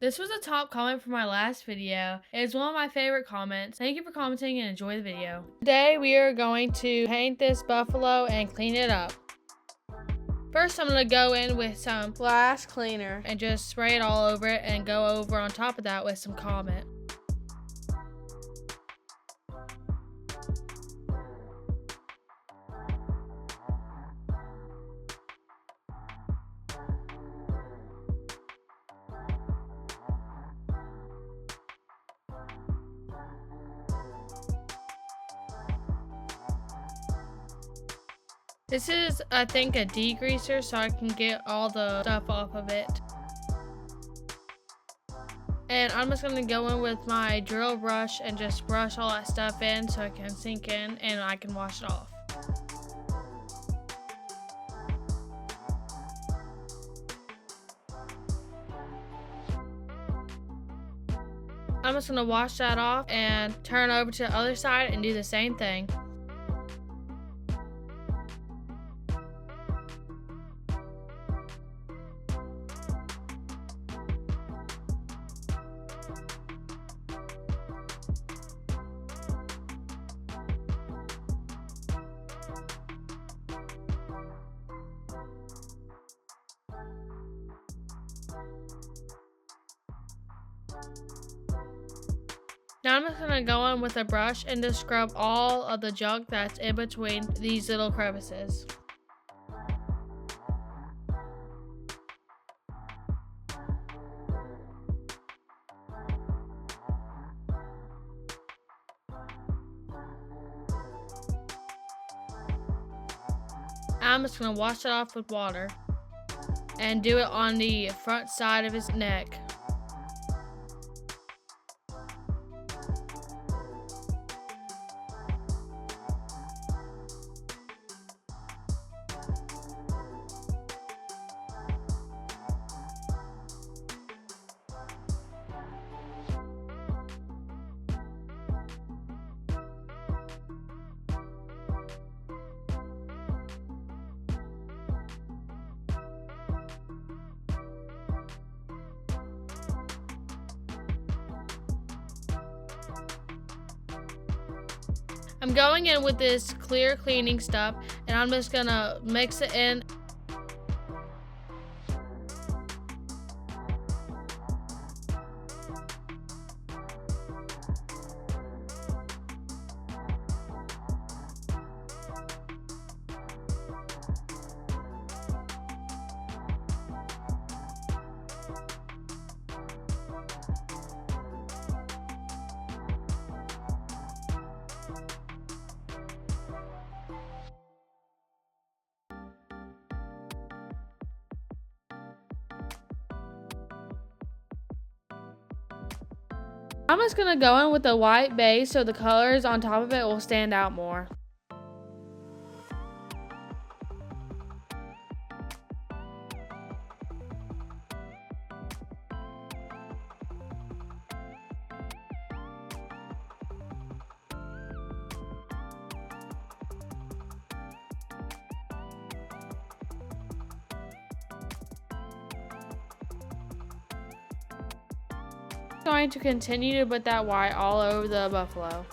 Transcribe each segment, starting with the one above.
This was a top comment from my last video. It is one of my favorite comments. Thank you for commenting and enjoy the video. Today we are going to paint this buffalo and clean it up. First I'm going to go in with some glass cleaner and just spray it all over it and go over on top of that with some Comet. This is, I think, a degreaser so I can get all the stuff off of it. And I'm just going to go in with my drill brush and just brush all that stuff in so it can sink in and I can wash it off. I'm just going to wash that off and turn over to the other side and do the same thing. Now I'm just going to go in with a brush and just scrub all of the junk that's in between these little crevices. I'm just going to wash it off with water and do it on the front side of his neck. I'm going in with this clear cleaning stuff and I'm just gonna mix it in. I'm just gonna go in with a white base so the colors on top of it will stand out more. Going to continue to put that white all over the buffalo.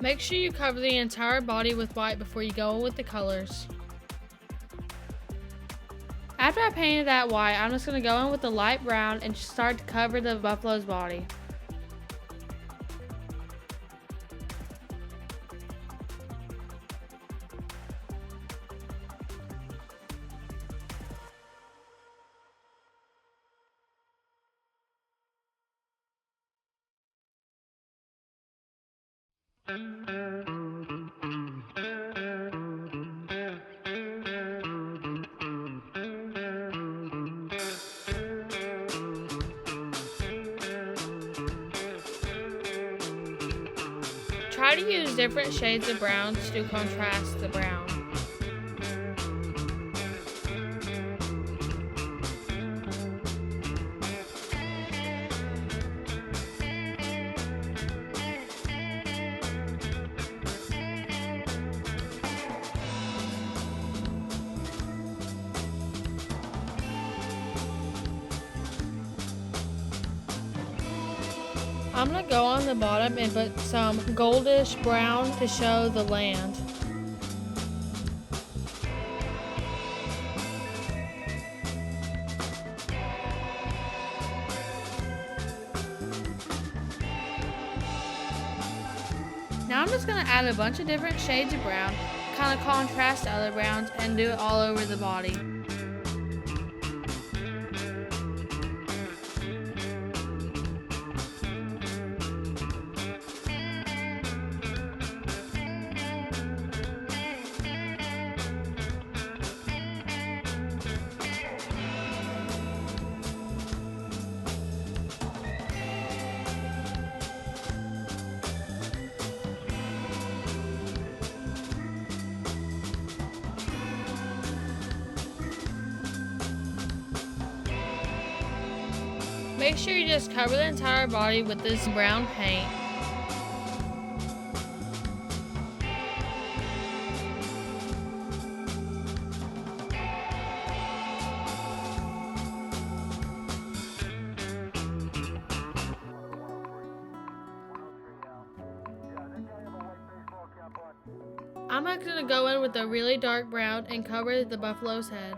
Make sure you cover the entire body with white before you go in with the colors. After I painted that white, I'm just going to go in with the light brown and start to cover the buffalo's body. Try to use different shades of browns to contrast the brown. I'm going to go on the bottom and put some goldish brown to show the land. Now I'm just going to add a bunch of different shades of brown, kind of contrast to other browns, and do it all over the body. Make sure you just cover the entire body with this brown paint. I'm not going to go in with a really dark brown and cover the buffalo's head.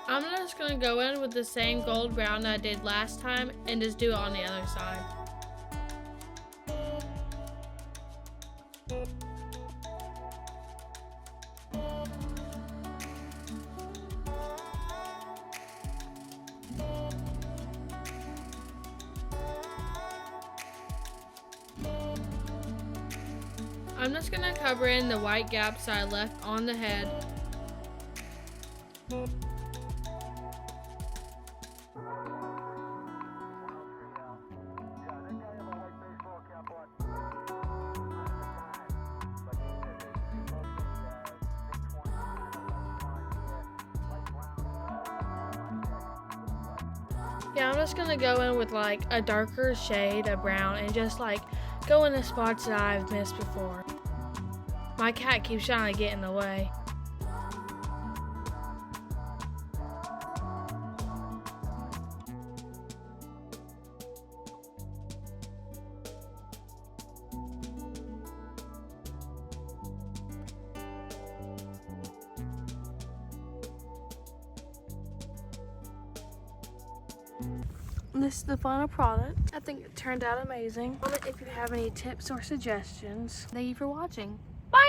I'm just going to go in with the same gold brown that I did last time and just do it on the other side. I'm just going to cover in the white gaps that I left on the head. Yeah, I'm just going to go in with like a darker shade of brown and just like go in the spots that I've missed before. My cat keeps trying to get in the way. This is the final product. I think it turned out amazing. Comment if you have any tips or suggestions. Thank you for watching. Bye!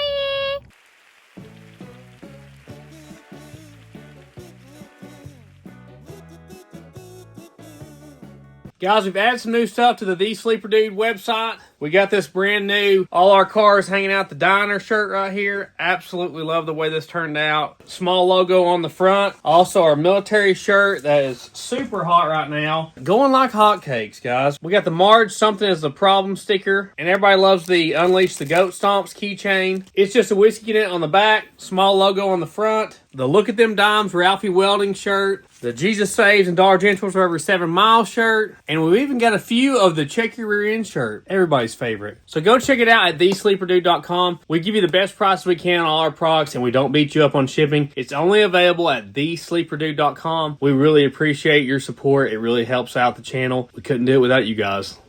Guys, we've added some new stuff to the Sleeperdude website. We got this brand new All Our Cars Hanging Out the Diner shirt right here. Absolutely love the way this turned out. Small logo on the front. Also our military shirt that is super hot right now. Going like hotcakes, guys. We got the Marge Something is the Problem sticker. And everybody loves the Unleash the Goat Stomps keychain. It's just a whiskey dent on the back. Small logo on the front. The Look at Them Dimes Ralphie Welding shirt. The Jesus Saves and Dollar Generals for every 7 miles shirt. And we've even got a few of the Check Your Rear End shirt. Everybody's favorite. So go check it out at thesleeperdude.com. We give you the best price we can on all our products and we don't beat you up on shipping. It's only available at thesleeperdude.com. We really appreciate your support. It really helps out the channel. We couldn't do it without you guys.